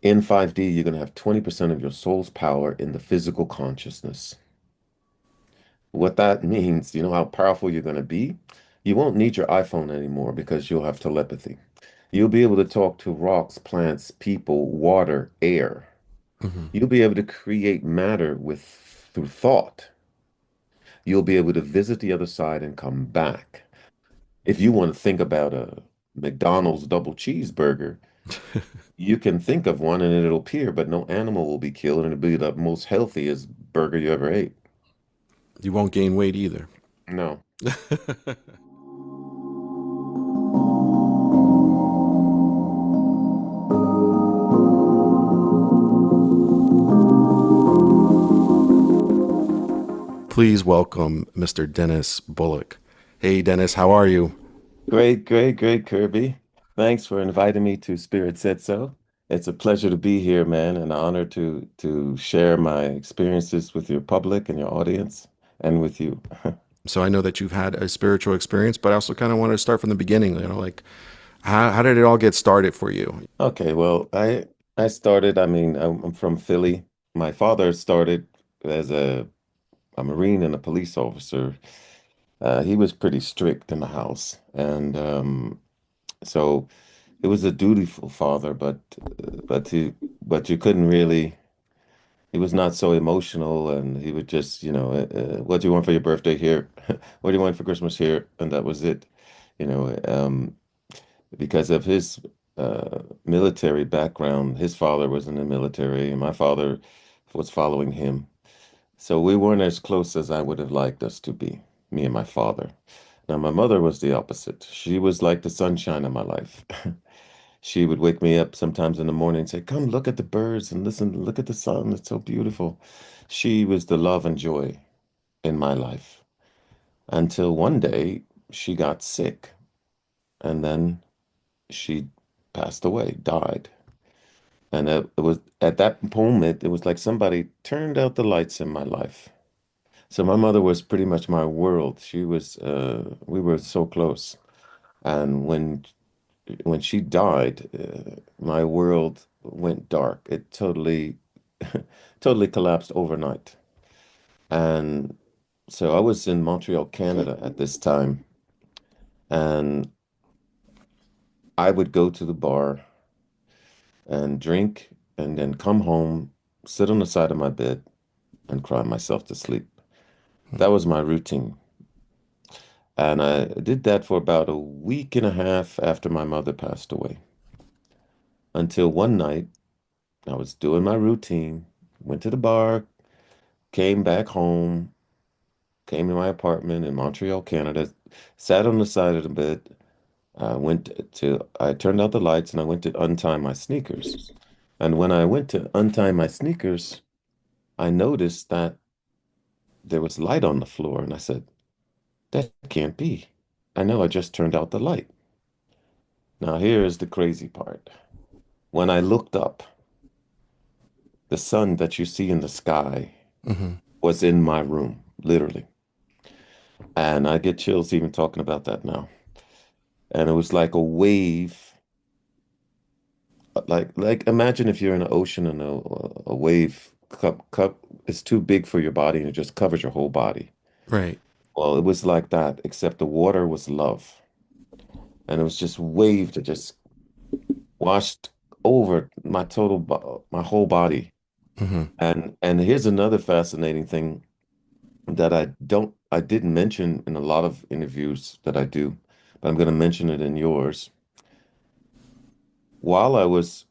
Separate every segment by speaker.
Speaker 1: In 5D, you're going to have 20% of your soul's power in the physical consciousness. What that means, you know how powerful you're going to be? You won't need your iPhone anymore because you'll have telepathy. You'll be able to talk to rocks, plants, people, water, air.
Speaker 2: Hmm.
Speaker 1: You'll be able to create matter with through thought. You'll be able to visit the other side and come back. If you want to think about a McDonald's double cheeseburger, you can think of one and it'll appear, but no animal will be killed and it'll be the most healthiest burger you ever ate.
Speaker 2: You won't gain weight either.
Speaker 1: No.
Speaker 2: Please welcome Mr. Dennis Bullock. Hey, Dennis, how are you?
Speaker 1: Great, great, great, Kirby. Thanks for inviting me to Spirit Said So. It's a pleasure to be here, man, and an honor to share my experiences with your public and your audience and with you.
Speaker 2: So I know that you've had a spiritual experience, but I also kind of want to start from the beginning. Like how did it all get started for you?
Speaker 1: Okay, well, I started, I mean, I'm from Philly. My father started as a Marine and a police officer. He was pretty strict in the house, and so it was a dutiful father, but he but you couldn't really. He was not so emotional, and he would just, what do you want for your birthday here? What do you want for Christmas here? And that was it, you know. Because of his military background. His father was in the military, and my father was following him. So we weren't as close as I would have liked us to be, me and my father. Now, my mother was the opposite. She was like the sunshine of my life. She would wake me up sometimes in the morning and say, "Come look at the birds and listen, look at the sun. It's so beautiful." She was the love and joy in my life until one day she got sick and then she passed away, died. And it was at that moment, it was like somebody turned out the lights in my life. So my mother was pretty much my world. We were so close. And when she died, my world went dark. It totally collapsed overnight. And so I was in Montreal, Canada at this time, and I would go to the bar and drink and then come home, sit on the side of my bed and cry myself to sleep. That was my routine. And I did that for about a week and a half after my mother passed away. Until one night, I was doing my routine, went to the bar, came back home, came to my apartment in Montreal, Canada, sat on the side of the bed. I turned out the lights and I went to untie my sneakers. And when I went to untie my sneakers, I noticed that there was light on the floor. And I said, that can't be. I know I just turned out the light. Now, here is the crazy part. When I looked up, the sun that you see in the sky
Speaker 2: Hmm.
Speaker 1: was in my room, literally. And I get chills even talking about that now. And it was like a wave, like imagine if you're in an ocean and a wave cup is too big for your body and it just covers your whole body.
Speaker 2: Right.
Speaker 1: Well, it was like that, except the water was love. And it was just wave that just washed over my whole body.
Speaker 2: Hmm.
Speaker 1: And here's another fascinating thing that I didn't mention in a lot of interviews that I do, but I'm going to mention it in yours. While I was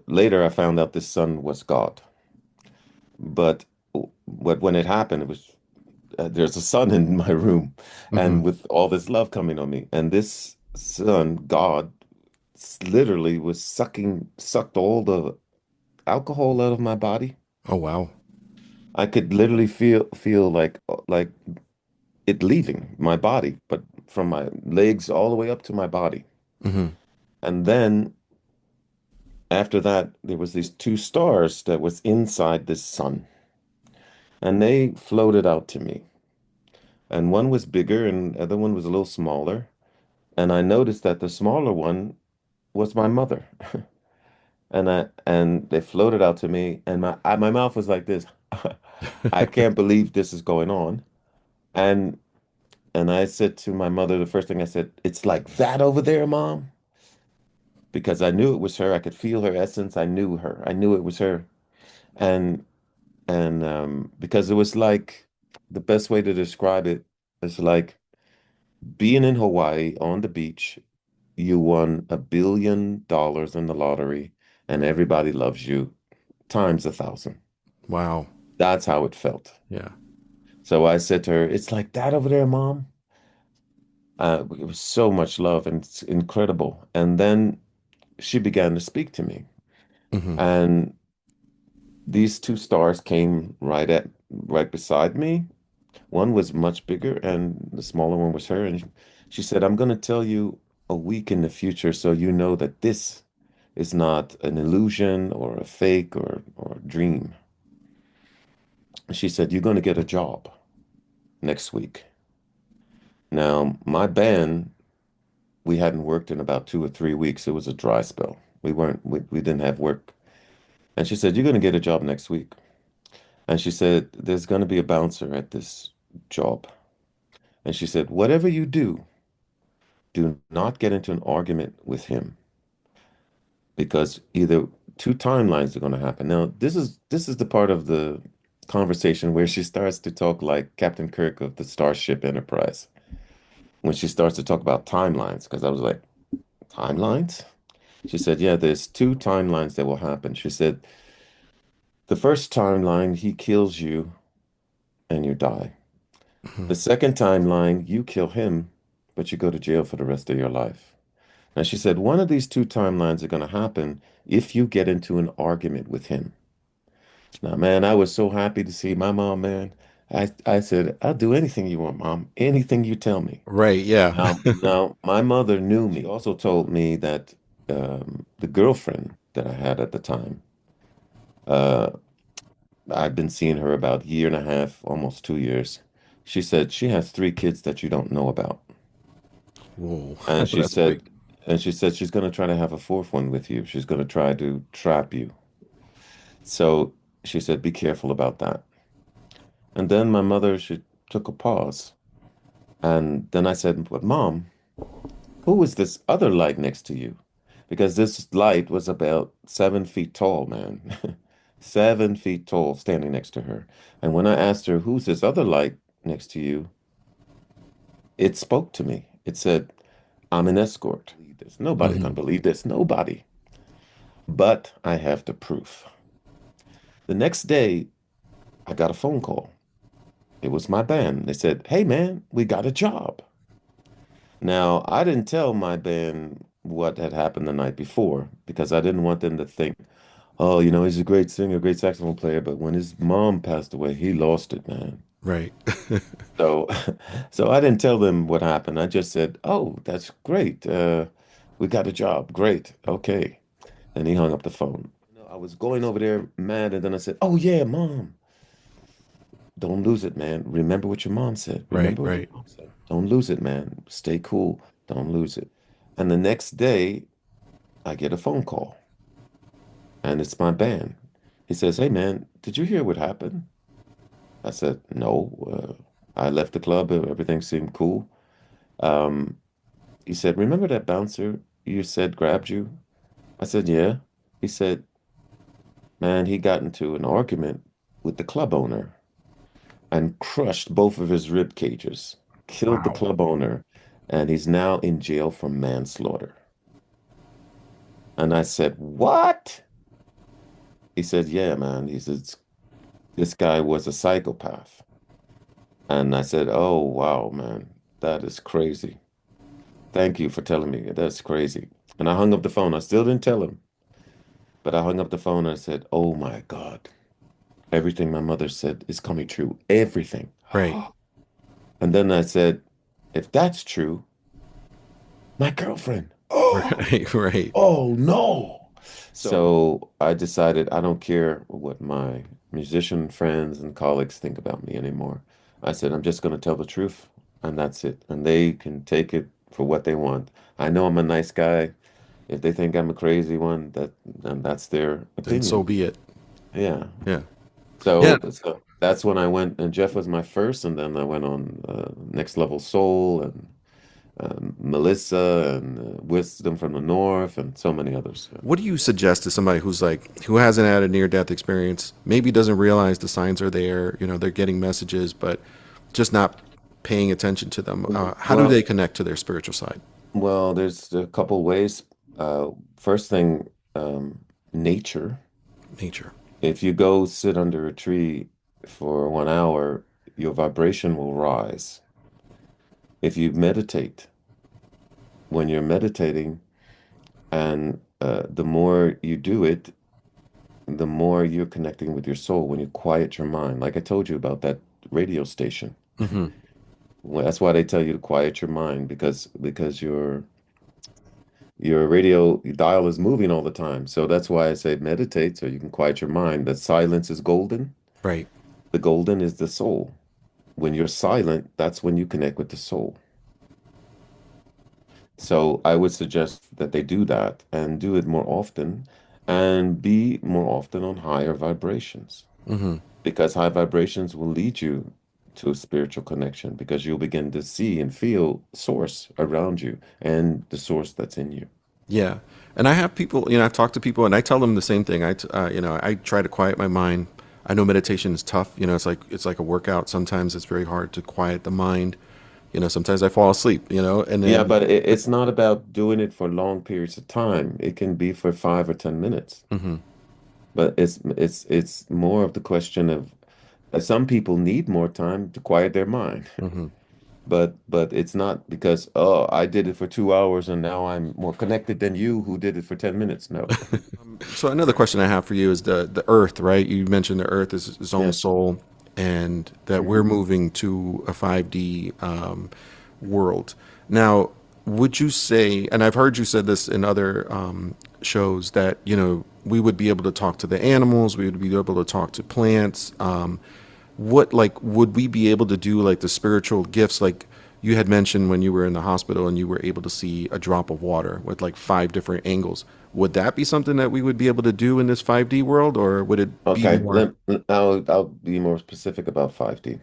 Speaker 1: later, I found out this son was God, but when it happened, it was there's a son in my room,
Speaker 2: Hmm.
Speaker 1: and with all this love coming on me, and this son, God, literally was sucked all the alcohol out of my body.
Speaker 2: Oh, wow.
Speaker 1: I could literally feel like it leaving my body, but from my legs all the way up to my body.
Speaker 2: Hmm.
Speaker 1: And then after that, there was these two stars that was inside this sun, and they floated out to me. And one was bigger, and the other one was a little smaller. And I noticed that the smaller one was my mother. and they floated out to me, and my mouth was like this. I can't believe this is going on. And and I said to my mother, the first thing I said, it's like that over there, Mom, because I knew it was her. I could feel her essence. I knew her. I knew it was her. And because it was like the best way to describe it is like being in Hawaii on the beach, you won $1 billion in the lottery, and everybody loves you times 1,000.
Speaker 2: Wow.
Speaker 1: That's how it felt.
Speaker 2: Yeah.
Speaker 1: So I said to her, "It's like that over there, Mom." It was so much love and it's incredible. And then she began to speak to me,
Speaker 2: Hmm.
Speaker 1: and these two stars came right beside me. One was much bigger, and the smaller one was her. And she said, "I'm going to tell you a week in the future, so you know that this is not an illusion or a fake or a dream." She said, "You're going to get a job next week." Now, my band, we hadn't worked in about 2 or 3 weeks. It was a dry spell. We didn't have work. And she said, "You're going to get a job next week." And she said, "There's going to be a bouncer at this job." And she said, "Whatever you do not get into an argument with him because either two timelines are going to happen." Now, this is the part of the conversation where she starts to talk like Captain Kirk of the Starship Enterprise. When she starts to talk about timelines, because I was like, timelines? She said, "Yeah, there's two timelines that will happen." She said, "The first timeline, he kills you and you die.
Speaker 2: Hmm.
Speaker 1: The second timeline, you kill him, but you go to jail for the rest of your life." And she said, "One of these two timelines are going to happen if you get into an argument with him." Now, man, I was so happy to see my mom, man. I said, "I'll do anything you want, Mom. Anything you tell me."
Speaker 2: Right. Yeah.
Speaker 1: Now, my mother knew me, also told me that the girlfriend that I had at the time, uh, I've been seeing her about a year and a half, almost 2 years. She said she has three kids that you don't know about.
Speaker 2: Whoa.
Speaker 1: And she
Speaker 2: That's
Speaker 1: said,
Speaker 2: big.
Speaker 1: she's going to try to have a fourth one with you. She's going to try to trap you. So she said, be careful about that. And then my mother, she took a pause. And then I said, but Mom, who is this other light next to you? Because this light was about 7 feet tall, man. 7 feet tall, standing next to her. And when I asked her, who's this other light next to you? It spoke to me. It said, I'm an escort. Nobody can
Speaker 2: Hmm.
Speaker 1: believe this. Nobody. But I have the proof. The next day, I got a phone call. It was my band. They said, hey, man, we got a job. Now, I didn't tell my band what had happened the night before because I didn't want them to think, oh, he's a great singer, great saxophone player, but when his mom passed away, he lost it, man.
Speaker 2: Right.
Speaker 1: So, so I didn't tell them what happened. I just said, oh, that's great. We got a job. Great. Okay. And he hung up the phone. I was going over there mad, and then I said, oh, yeah, Mom. Don't lose it, man. Remember what your mom said.
Speaker 2: Right.
Speaker 1: Remember what your
Speaker 2: Right.
Speaker 1: mom said. Don't lose it, man. Stay cool. Don't lose it. And the next day, I get a phone call, and it's my band. He says, hey, man, did you hear what happened? I said, no. I left the club. Everything seemed cool. Um, he said, remember that bouncer you said grabbed you? I said, yeah. He said, man, he got into an argument with the club owner and crushed both of his rib cages, killed the
Speaker 2: Wow.
Speaker 1: club owner, and he's now in jail for manslaughter. And I said, what? He said, yeah, man. He says, this guy was a psychopath. And I said, oh, wow, man, that is crazy. Thank you for telling me. That's crazy. And I hung up the phone. I still didn't tell him, but I hung up the phone and I said, oh my God, everything my mother said is coming true. Everything.
Speaker 2: Right.
Speaker 1: And then I said, if that's true, my girlfriend.
Speaker 2: Right. Right.
Speaker 1: Oh no. So I decided I don't care what my musician friends and colleagues think about me anymore. I said, I'm just going to tell the truth, and that's it. And they can take it for what they want. I know I'm a nice guy. If they think I'm a crazy one, then that's their
Speaker 2: Then so
Speaker 1: opinion.
Speaker 2: be it.
Speaker 1: Yeah.
Speaker 2: Yeah. Yeah.
Speaker 1: So that's when I went, and Jeff was my first, and then I went on Next Level Soul and Melissa and Wisdom from the North and so many others.
Speaker 2: What do you suggest to somebody who's like who hasn't had a near death experience, maybe doesn't realize the signs are there, they're getting messages, but just not paying attention to them? How do they
Speaker 1: Well,
Speaker 2: connect to their spiritual side?
Speaker 1: there's a couple ways. First thing, nature.
Speaker 2: Nature.
Speaker 1: If you go sit under a tree for 1 hour, your vibration will rise. If you meditate, when you're meditating, and the more you do it, the more you're connecting with your soul when you quiet your mind. Like I told you about that radio station.
Speaker 2: Hmm.
Speaker 1: Well, that's why they tell you to quiet your mind because your radio dial is moving all the time. So that's why I say meditate so you can quiet your mind. That silence is golden.
Speaker 2: Right.
Speaker 1: The golden is the soul. When you're silent, that's when you connect with the soul. So I would suggest that they do that and do it more often and be more often on higher vibrations
Speaker 2: Hmm.
Speaker 1: because high vibrations will lead you to a spiritual connection because you'll begin to see and feel source around you and the source that's in you.
Speaker 2: Yeah. And I have people, I've talked to people and I tell them the same thing. I try to quiet my mind. I know meditation is tough. It's like a workout. Sometimes it's very hard to quiet the mind. Sometimes I fall asleep, and
Speaker 1: Yeah,
Speaker 2: then,
Speaker 1: but it's not about doing it for long periods of time. It can be for 5 or 10 minutes.
Speaker 2: hmm.
Speaker 1: But it's more of the question of some people need more time to quiet their mind.
Speaker 2: Hmm.
Speaker 1: But it's not because, oh, I did it for 2 hours and now I'm more connected than you who did it for 10 minutes. No.
Speaker 2: So another question I have for you is the Earth, right? You mentioned the Earth is its own
Speaker 1: Yes.
Speaker 2: soul, and that we're
Speaker 1: Mhm.
Speaker 2: moving to a 5D world. Now, would you say, and I've heard you said this in other shows, that we would be able to talk to the animals, we would be able to talk to plants. What like would we be able to do like the spiritual gifts like you had mentioned when you were in the hospital and you were able to see a drop of water with like five different angles? Would that be something that we would be able to do in this 5D world, or would it be
Speaker 1: Okay,
Speaker 2: more?
Speaker 1: I'll be more specific about 5D.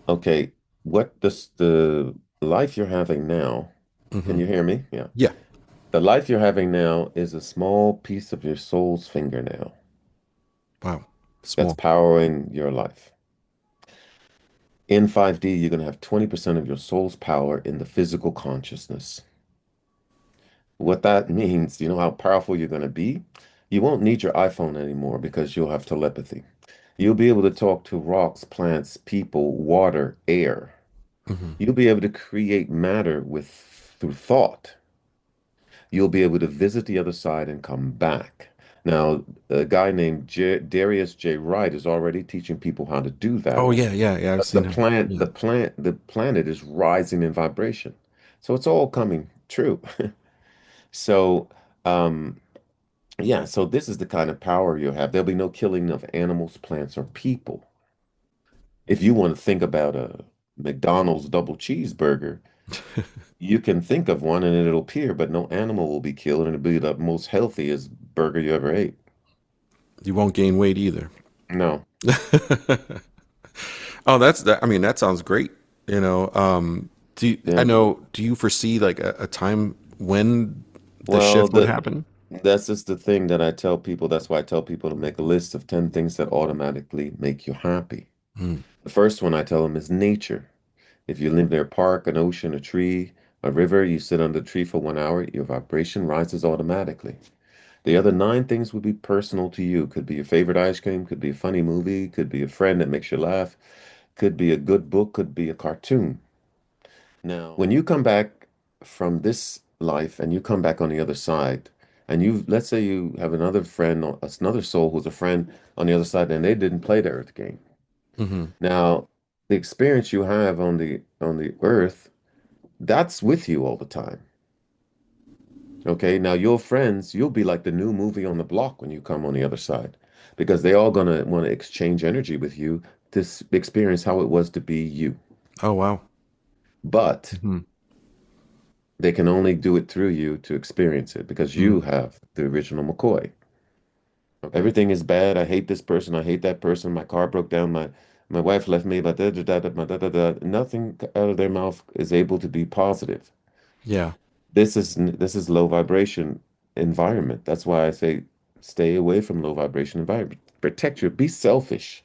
Speaker 1: Okay, what the life you're having now, can
Speaker 2: Hmm.
Speaker 1: you hear me? Yeah.
Speaker 2: Yeah.
Speaker 1: The life you're having now is a small piece of your soul's fingernail
Speaker 2: Wow.
Speaker 1: that's
Speaker 2: Small.
Speaker 1: powering your life. In 5D, you're going to have 20% of your soul's power in the physical consciousness. What that means, you know how powerful you're going to be? You won't need your iPhone anymore because you'll have telepathy. You'll be able to talk to rocks, plants, people, water, air.
Speaker 2: Hmm.
Speaker 1: You'll be able to create matter with through thought. You'll be able to visit the other side and come back. Now, a guy named Darius J. Wright is already teaching people how to do
Speaker 2: Oh
Speaker 1: that.
Speaker 2: yeah, yeah, yeah. I've
Speaker 1: The
Speaker 2: seen him.
Speaker 1: plant,
Speaker 2: Yeah.
Speaker 1: the planet is rising in vibration. So it's all coming true. So, um, yeah, so this is the kind of power you have. There'll be no killing of animals, plants, or people. If you want to think about a McDonald's double cheeseburger, you can think of one and it'll appear, but no animal will be killed, and it'll be the most healthiest burger you ever ate.
Speaker 2: You won't gain weight either.
Speaker 1: No.
Speaker 2: Oh, that's that. I mean, that sounds great. I
Speaker 1: Yeah.
Speaker 2: know, do you foresee like a time when the
Speaker 1: Well,
Speaker 2: shift would happen?
Speaker 1: that's just the thing that I tell people. That's why I tell people to make a list of 10 things that automatically make you happy.
Speaker 2: Mm.
Speaker 1: The first one I tell them is nature. If you live near a park, an ocean, a tree, a river, you sit under a tree for 1 hour, your vibration rises automatically. The other nine things would be personal to you. Could be your favorite ice cream, could be a funny movie, could be a friend that makes you laugh, could be a good book, could be a cartoon. Now, when you come back from this life and you come back on the other side, and let's say you have another friend, or another soul who's a friend on the other side, and they didn't play the Earth game.
Speaker 2: Hmm.
Speaker 1: Now, the experience you have on the Earth, that's with you all the time. Okay, now your friends, you'll be like the new movie on the block when you come on the other side, because they all gonna want to exchange energy with you to experience how it was to be you.
Speaker 2: Oh wow.
Speaker 1: But
Speaker 2: Hmm.
Speaker 1: They can only do it through you to experience it because
Speaker 2: Mm,
Speaker 1: you have the original McCoy.
Speaker 2: okay.
Speaker 1: Everything is bad. I hate this person. I hate that person. My car broke down. My wife left me. But da, da, da, da, da, da, da. Nothing out of their mouth is able to be positive.
Speaker 2: Yeah.
Speaker 1: This is low vibration environment. That's why I say stay away from low vibration environment. Protect your, be selfish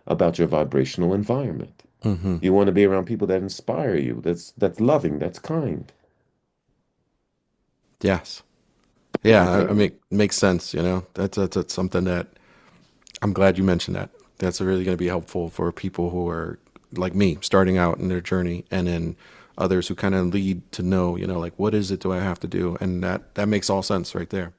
Speaker 1: about your vibrational environment.
Speaker 2: Hmm.
Speaker 1: You want to be around people that inspire you. That's loving, that's kind.
Speaker 2: Yes. Yeah. I
Speaker 1: Okay?
Speaker 2: mean, makes sense. You know, that's something that I'm glad you mentioned that. That's really going to be helpful for people who are like me, starting out in their journey, and then others who kind of lead to know, you know, like what is it do I have to do, and that makes all sense right there.